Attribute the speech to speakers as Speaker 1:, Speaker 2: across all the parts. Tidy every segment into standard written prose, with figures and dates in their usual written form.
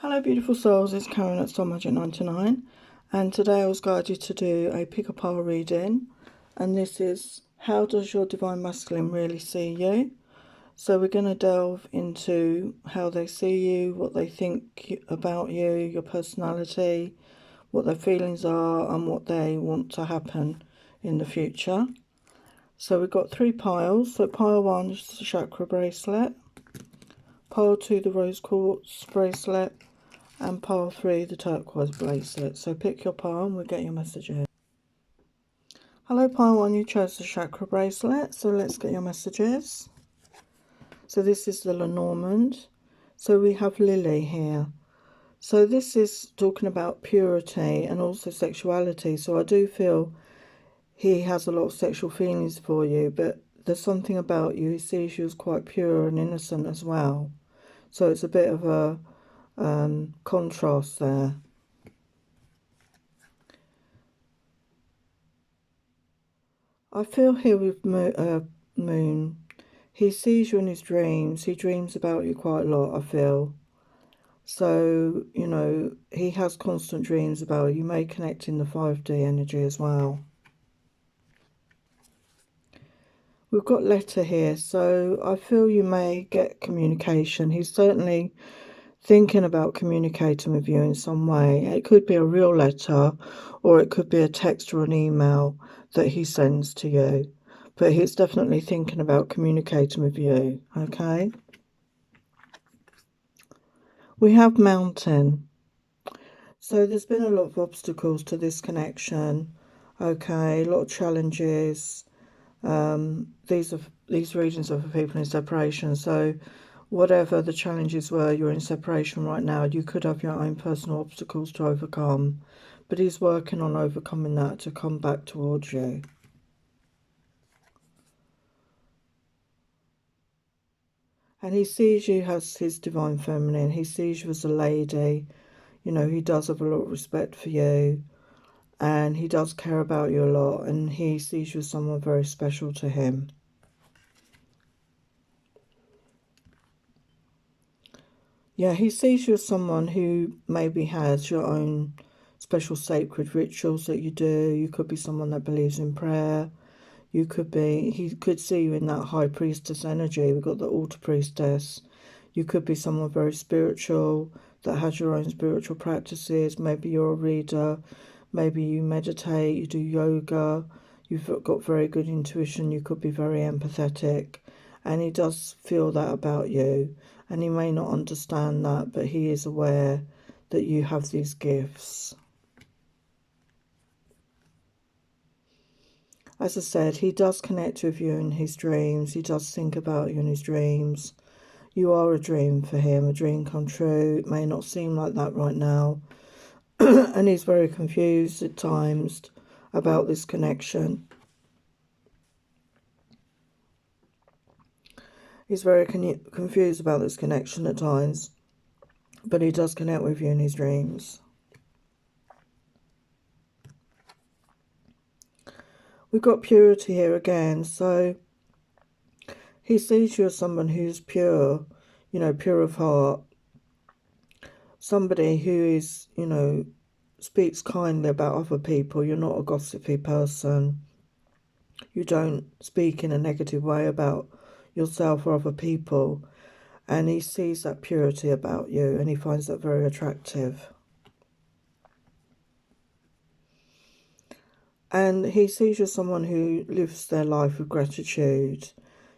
Speaker 1: Hello beautiful souls, it's Karen at SoulMagic99, and today I was guided to do a pick-a-pile reading, and this is how does your divine masculine really see you? So we're going to delve into how they see you, what they think about you, your personality, what their feelings are and what they want to happen in the future. So we've got 3 piles. So pile 1 is the chakra bracelet, pile 2 the rose quartz bracelet, and pile 3 the turquoise bracelet. So pick your pile and we'll get your messages. Hello pile 1, you chose the chakra bracelet, so let's get your messages. So this is the LENORMAND. So we have Lily here. So this is talking about purity and also sexuality. So I do feel he has a lot of sexual feelings for you, but there's something about you, he sees you as quite pure and innocent as well. So it's a bit of a contrast there. I feel here with Moon, he sees you in his dreams. He dreams about you quite a lot, I feel. So, you know, he has constant dreams about you. You may connect in the 5D energy as well. We've got letter here, so I feel you may get communication. He's certainly thinking about communicating with you in some way. It could be a real letter, or it could be a text or an email that he sends to you. But he's definitely thinking about communicating with you, okay? We have mountain. So there's been a lot of obstacles to this connection, okay? A lot of challenges. These readings are for people in separation. So whatever the challenges were, you're in separation right now. You could have your own personal obstacles to overcome. But he's working on overcoming that to come back towards you. And he sees you as his divine feminine. He sees you as a lady. You know, he does have a lot of respect for you. And he does care about you a lot. And he sees you as someone very special to him. Yeah, he sees you as someone who maybe has your own special sacred rituals that you do. You could be someone that believes in prayer. You could be, he could see you in that high priestess energy. We've got the altar priestess. You could be someone very spiritual that has your own spiritual practices. Maybe you're a reader. Maybe you meditate, you do yoga. You've got very good intuition. You could be very empathetic. And he does feel that about you. And he may not understand that, but he is aware that you have these gifts. As I said, he does connect with you in his dreams. He does think about you in his dreams. You are a dream for him, a dream come true. It may not seem like that right now. And he's very confused at times about this connection. He's very confused about this connection at times. But he does connect with you in his dreams. We've got purity here again. So he sees you as someone who's pure, you know, pure of heart. Somebody who is, you know, speaks kindly about other people. You're not a gossipy person. You don't speak in a negative way about yourself or other people. And he sees that purity about you and he finds that very attractive. And he sees you as someone who lives their life with gratitude.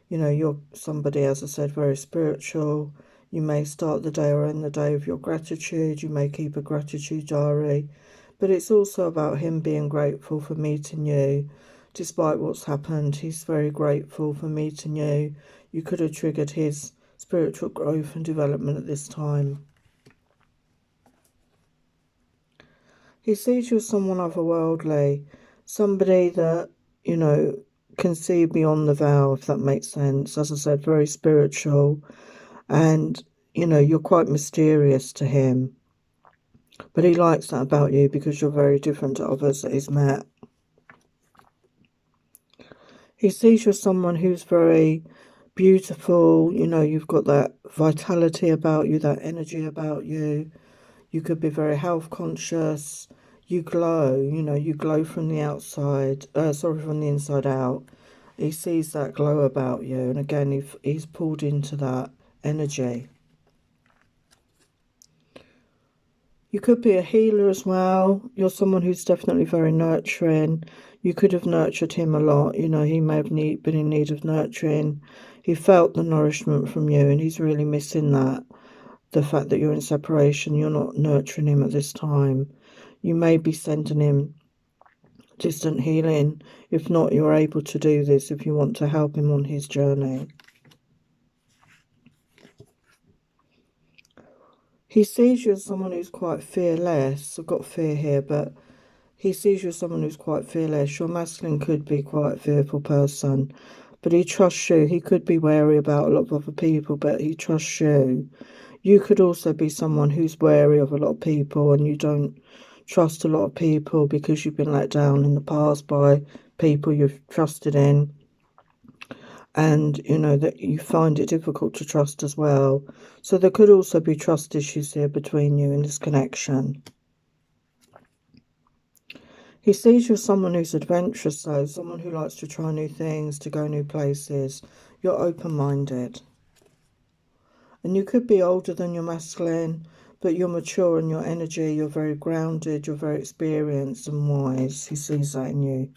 Speaker 1: You know, you're somebody, as I said, very spiritual. You may start the day or end the day with your gratitude. You may keep a gratitude diary. But it's also about him being grateful for meeting you. Despite what's happened, he's very grateful for meeting you. You could have triggered his spiritual growth and development at this time. He sees you as someone otherworldly. Somebody that, you know, can see beyond the veil, if that makes sense. As I said, very spiritual. And, you know, you're quite mysterious to him. But he likes that about you because you're very different to others that he's met. He sees you as someone who's very beautiful. You know, you've got that vitality about you, that energy about you. You could be very health conscious. You glow, you know, you glow from the outside, from the inside out. He sees that glow about you, and again, he's pulled into that energy. You could be a healer as well. You're someone who's definitely very nurturing. You could have nurtured him a lot. You know, he may have been in need of nurturing. He felt the nourishment from you, and he's really missing that. The fact that you're in separation, you're not nurturing him at this time. You may be sending him distant healing. If not, you're able to do this if you want to help him on his journey. He sees you as someone who's quite fearless. I've got fear here, but he sees you as someone who's quite fearless. Your masculine could be quite a fearful person, but he trusts you. He could be wary about a lot of other people, but he trusts you. You could also be someone who's wary of a lot of people, and you don't trust a lot of people because you've been let down in the past by people you've trusted in. And, you know, that you find it difficult to trust as well. So there could also be trust issues here between you in this connection. He sees you as someone who's adventurous, though, someone who likes to try new things, to go new places. You're open-minded. And you could be older than your masculine, but you're mature in your energy. You're very grounded. You're very experienced and wise. He sees that in you.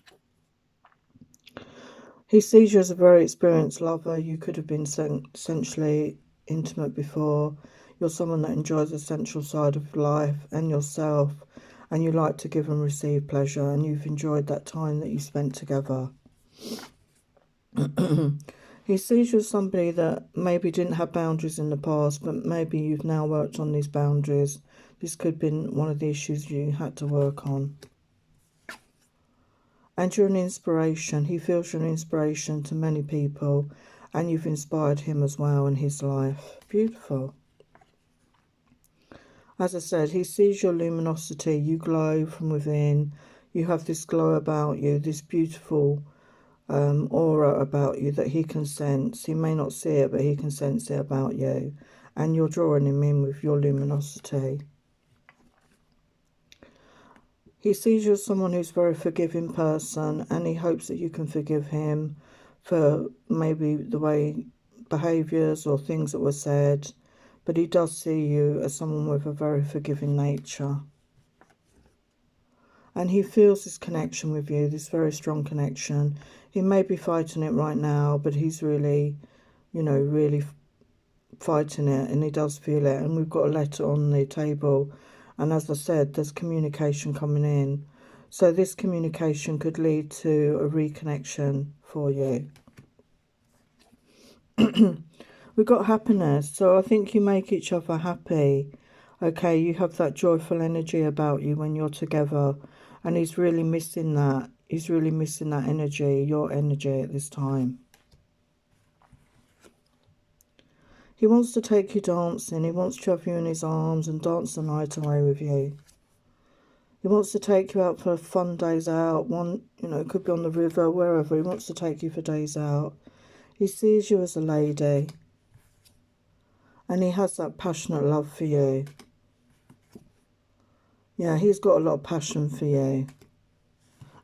Speaker 1: He sees you as a very experienced lover. You could have been essentially intimate before. You're someone that enjoys the sensual side of life and yourself, and you like to give and receive pleasure, and you've enjoyed that time that you spent together. He sees you as somebody that maybe didn't have boundaries in the past, but maybe you've now worked on these boundaries. This could have been one of the issues you had to work on. And you're an inspiration. He feels you're an inspiration to many people, and you've inspired him as well in his life. Beautiful. As I said, he sees your luminosity. You glow from within. You have this glow about you, this beautiful aura about you that he can sense. He may not see it, but he can sense it about you. And you're drawing him in with your luminosity. He sees you as someone who's a very forgiving person, and he hopes that you can forgive him for maybe the way behaviours or things that were said. But he does see you as someone with a very forgiving nature. And he feels this connection with you, this very strong connection. He may be fighting it right now, but he's really, you know, really fighting it, and he does feel it. And we've got a letter on the table. And as I said, there's communication coming in. So this communication could lead to a reconnection for you. We've got happiness. So I think you make each other happy. Okay, you have that joyful energy about you when you're together. And he's really missing that. He's really missing that energy, your energy at this time. He wants to take you dancing. He wants to have you in his arms and dance the night away with you. He wants to take you out for fun days out. You know, it could be on the river, wherever. He wants to take you for days out. He sees you as a lady. And he has that passionate love for you. Yeah, he's got a lot of passion for you.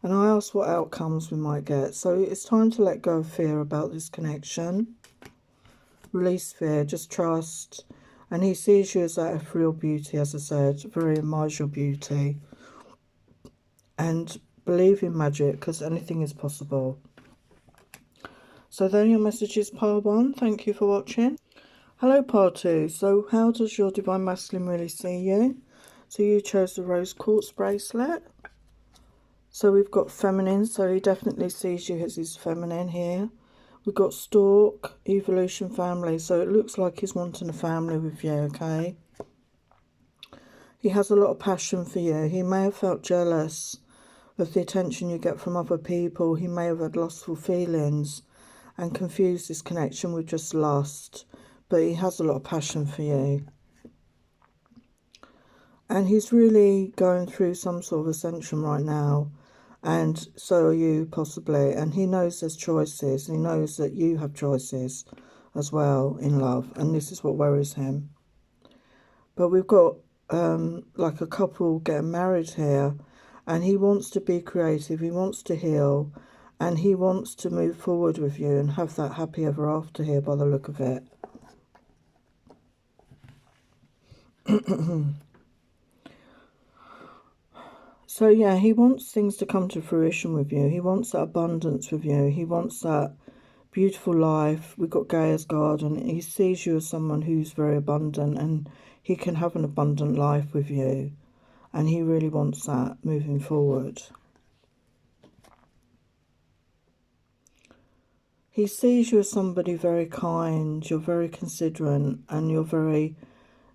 Speaker 1: And I asked what outcomes we might get. So it's time to let go of fear about this connection. Release fear, just trust. And he sees you as that ethereal beauty, as I said, very admires your beauty. And believe in magic, because anything is possible. So there are your messages, pile 1. Thank you for watching. Hello, pile 2. So how does your divine masculine really see you? So you chose the rose quartz bracelet. So we've got feminine, so he definitely sees you as his feminine here. We've got Stork, Evolution Family, so it looks like he's wanting a family with you, okay? He has a lot of passion for you. He may have felt jealous of the attention you get from other people. He may have had lustful feelings and confused this connection with just lust. But he has a lot of passion for you. And he's really going through some sort of ascension right now. And so are you, possibly. And he knows there's choices. He knows that you have choices as well in love. And this is what worries him. But we've got like a couple getting married here, and he wants to be creative, he wants to heal, and he wants to move forward with you and have that happy ever after here by the look of it. So yeah, he wants things to come to fruition with you. He wants that abundance with you. He wants that beautiful life. We've got Gaia's garden. He sees you as someone who's very abundant, and he can have an abundant life with you. And he really wants that moving forward. He sees you as somebody very kind. You're very considerate, and you're very,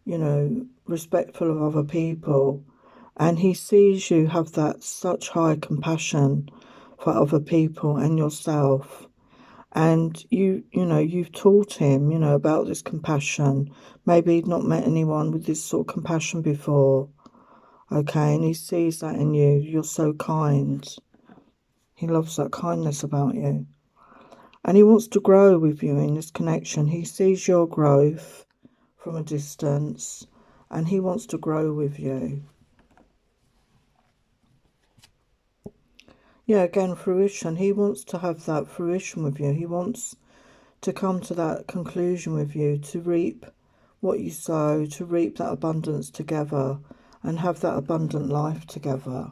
Speaker 1: you know, respectful of other people. And he sees you have that such high compassion for other people and yourself. And you know, you've taught him, you know, about this compassion. Maybe he'd not met anyone with this sort of compassion before. Okay, and he sees that in you. You're so kind. He loves that kindness about you. And he wants to grow with you in this connection. He sees your growth from a distance, and he wants to grow with you. Yeah, again, fruition. He wants to have that fruition with you. He wants to come to that conclusion with you, to reap what you sow, to reap that abundance together and have that abundant life together.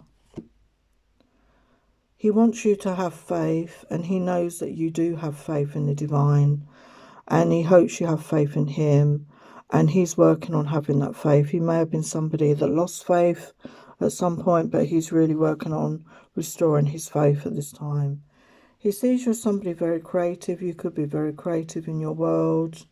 Speaker 1: He wants you to have faith, and he knows that you do have faith in the divine, and he hopes you have faith in him, and he's working on having that faith. He may have been somebody that lost faith at some point, but he's really working on restoring his faith at this time. He sees you as somebody very creative. You could be very creative in your world.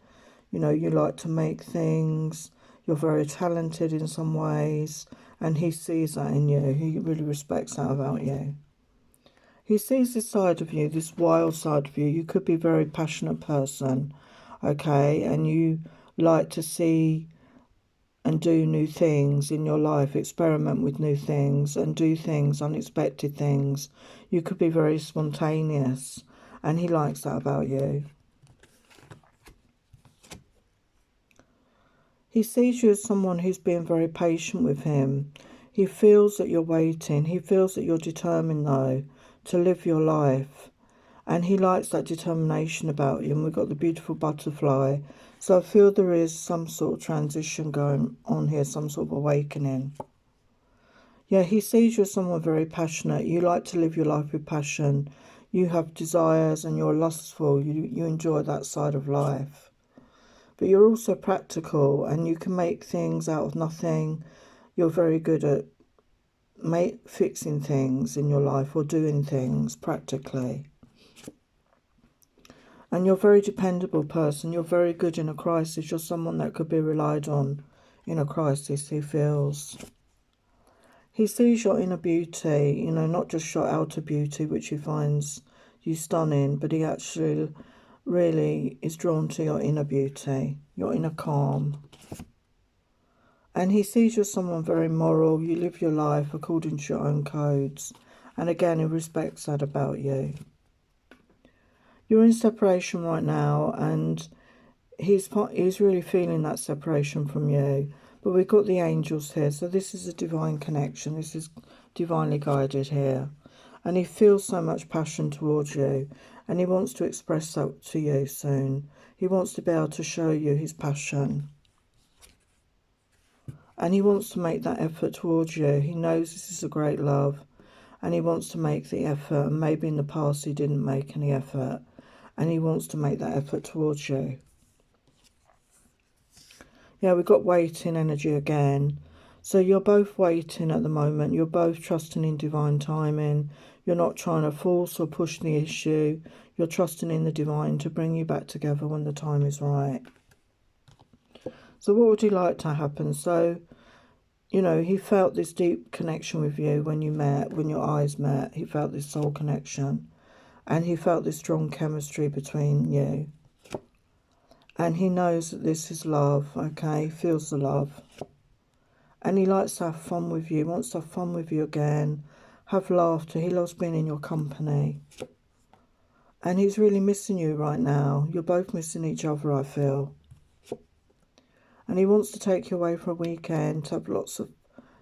Speaker 1: You know, you like to make things. You're very talented in some ways, and he sees that in you. He really respects that about you. He sees this side of you, this wild side of you. You could be a very passionate person, okay, and you like to see and do new things in your life, experiment with new things and do things, unexpected things. You could be very spontaneous, and he likes that about you. He sees you as someone who's being very patient with him. He feels that you're waiting. He feels that you're determined, though, to live your life. And he likes that determination about you. And we've got the beautiful butterfly. So I feel there is some sort of transition going on here, some sort of awakening. Yeah, he sees you as someone very passionate. You like to live your life with passion. You have desires and you're lustful. You enjoy that side of life. But you're also practical, and you can make things out of nothing. You're very good at fixing things in your life or doing things practically. And you're a very dependable person. You're very good in a crisis. You're someone that could be relied on in a crisis, he feels. He sees your inner beauty, you know, not just your outer beauty, which he finds you stunning, but he actually really is drawn to your inner beauty, your inner calm. And he sees you as someone very moral. You live your life according to your own codes. And again, he respects that about you. You're in separation right now, and he's really feeling that separation from you. But we've got the angels here, so this is a divine connection. This is divinely guided here. And he feels so much passion towards you, and he wants to express that to you soon. He wants to be able to show you his passion. And he wants to make that effort towards you. He knows this is a great love, and he wants to make the effort. And maybe in the past he didn't make any effort, and he wants to make that effort towards you. Yeah, we've got waiting energy again. So you're both waiting at the moment. You're both trusting in divine timing. You're not trying to force or push the issue. You're trusting in the divine to bring you back together when the time is right. So what would you like to happen? So, you know, he felt this deep connection with you when you met, when your eyes met. He felt this soul connection. And he felt this strong chemistry between you. And he knows that this is love, okay? He feels the love. And he likes to have fun with you, wants to have fun with you again, have laughter. He loves being in your company. And he's really missing you right now. You're both missing each other, I feel. and he wants to take you away for a weekend to have lots of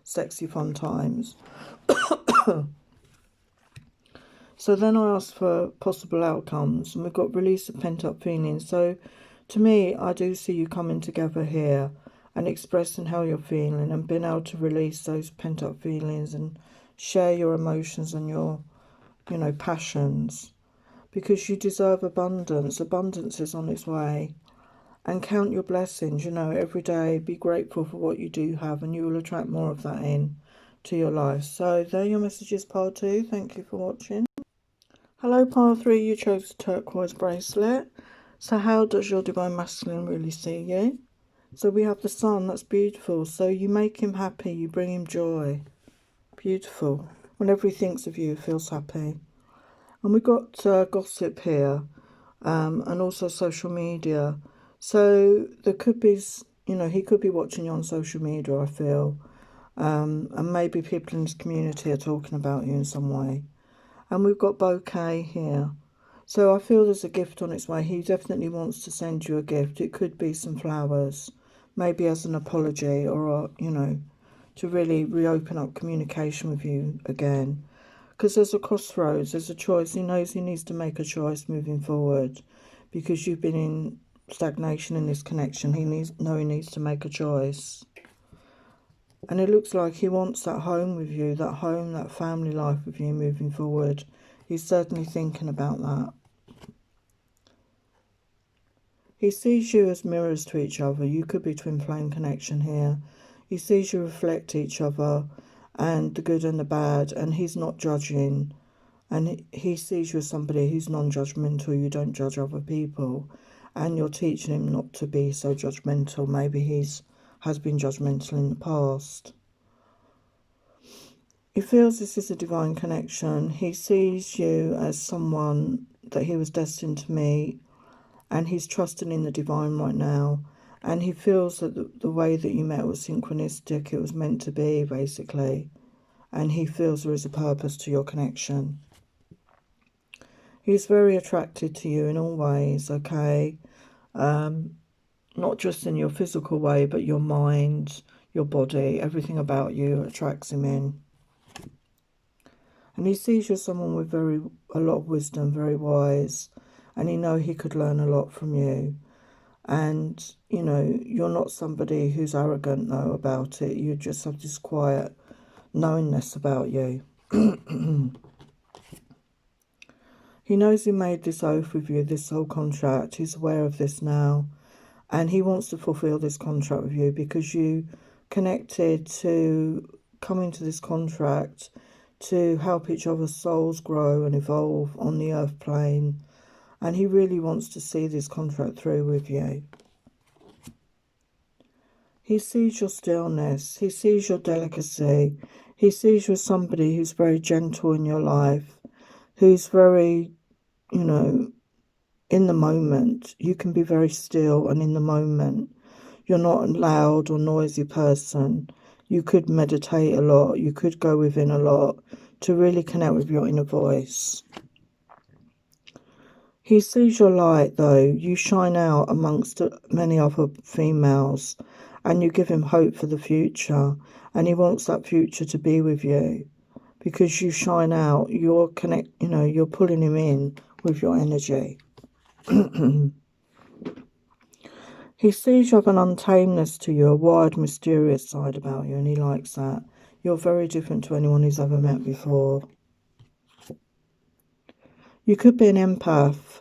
Speaker 1: sexy fun times. So then I asked for possible outcomes, and we've got release of pent-up feelings. So to me, I do see you coming together here and expressing how you're feeling and being able to release those pent-up feelings and share your emotions and your, you know, passions, because you deserve abundance. Abundance is on its way. And count your blessings, you know, every day. Be grateful for what you do have, and you will attract more of that in to your life. So there are your messages, pile 2. Thank you for watching. Hello, pile 3. You chose the turquoise bracelet. So how does your divine masculine really see you? So we have the sun. That's beautiful. So you make him happy. You bring him joy. Beautiful. Whenever he thinks of you, he feels happy. And we've got gossip here, and also social media. So there could be, you know, he could be watching you on social media, I feel. And maybe people in his community are talking about you in some way. And we've got bouquet here. So I feel there's a gift on its way. He definitely wants to send you a gift. It could be some flowers, maybe as an apology, or, you know, to really reopen up communication with you again. Because there's a crossroads, there's a choice. He knows he needs to make a choice moving forward, because you've been in stagnation in this connection. He needs to make a choice. And it looks like he wants that home with you, that home, that family life with you moving forward. He's certainly thinking about that. He sees you as mirrors to each other. You could be twin flame connection here. He sees you reflect each other, and the good and the bad, and he's not judging. And he sees you as somebody who's non-judgmental. You don't judge other people, and you're teaching him not to be so judgmental. Maybe has been judgmental in the past. He feels this is a divine connection. He sees you as someone that he was destined to meet, and he's trusting in the divine right now. And he feels that the way that you met was synchronistic. It was meant to be, basically. And he feels there is a purpose to your connection. He's very attracted to you in all ways, okay? Not just in your physical way, but your mind, your body, everything about you attracts him in. And he sees you as someone with a lot of wisdom, very wise, and he knows he could learn a lot from you. And, you know, you're not somebody who's arrogant, though, about it. You just have this quiet knowingness about you. He knows he made this oath with you, this soul contract. He's aware of this now. And he wants to fulfill this contract with you, because you connected to coming to this contract to help each other's souls grow and evolve on the earth plane. And he really wants to see this contract through with you. He sees your stillness. He sees your delicacy. He sees you as somebody who's very gentle in your life, who's very, you know, in the moment. You can be very still and in the moment. You're not a loud or noisy person. You could meditate a lot. You could go within a lot to really connect with your inner voice. He sees your light, though. You shine out amongst many other females, and you give him hope for the future. And he wants that future to be with you, because you shine out. You're you're pulling him in with your energy. He sees you have an untameness to you, a wild, mysterious side about you, and he likes that. You're very different to anyone he's ever met before. You could be an empath.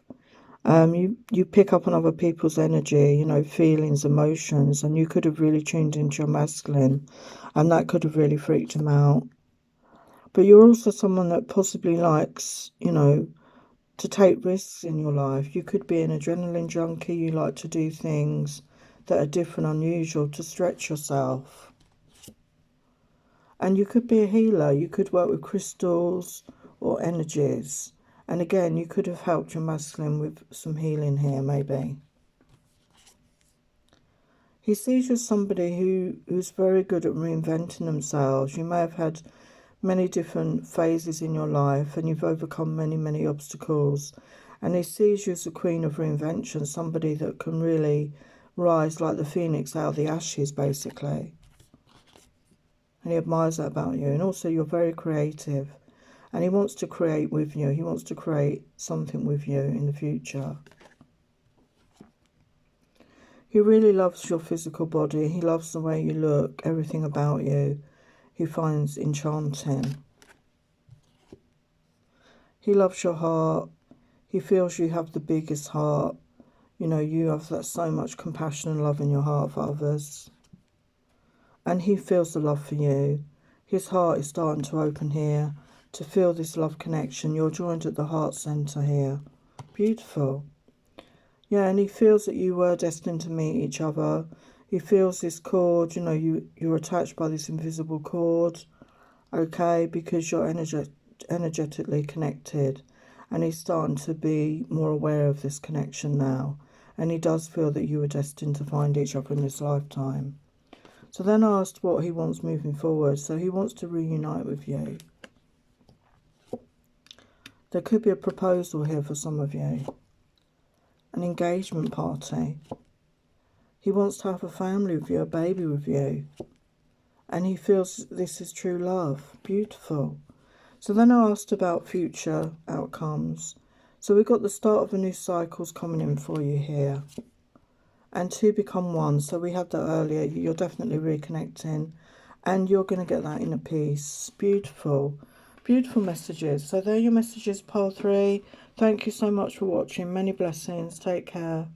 Speaker 1: You pick up on other people's energy, you know, feelings, emotions, and you could have really tuned into your masculine, and that could have really freaked him out. But you're also someone that possibly likes, you know, to take risks in your life. You could be an adrenaline junkie. You like to do things that are different, unusual, to stretch yourself. And you could be a healer. You could work with crystals or energies. And again, you could have helped your masculine with some healing here, maybe. He sees you as somebody who's very good at reinventing themselves. You may have had many different phases in your life, and you've overcome many, many obstacles. And he sees you as a queen of reinvention, somebody that can really rise like the phoenix out of the ashes, basically. And he admires that about you. And also you're very creative. And he wants to create with you. He wants to create something with you in the future. He really loves your physical body. He loves the way you look, everything about you. He finds enchanting. He loves your heart. He feels you have the biggest heart. You know, you have that so much compassion and love in your heart for others. And he feels the love for you. His heart is starting to open here to feel this love connection. You're joined at the heart center here. Beautiful. Yeah, and he feels that you were destined to meet each other. He feels this cord, you know, you're attached by this invisible cord, okay, because you're energetically connected. And he's starting to be more aware of this connection now. And he does feel that you were destined to find each other in this lifetime. So then I asked what he wants moving forward. So he wants to reunite with you. There could be a proposal here for some of you. An engagement party. He wants to have a family with you, a baby with you. And he feels this is true love. Beautiful. So then I asked about future outcomes. So we've got the start of a new cycles coming in for you here. And two become one. So we had that earlier. You're definitely reconnecting. And you're going to get that inner peace. Beautiful. Beautiful messages. So there are your messages, pile 3. Thank you so much for watching. Many blessings. Take care.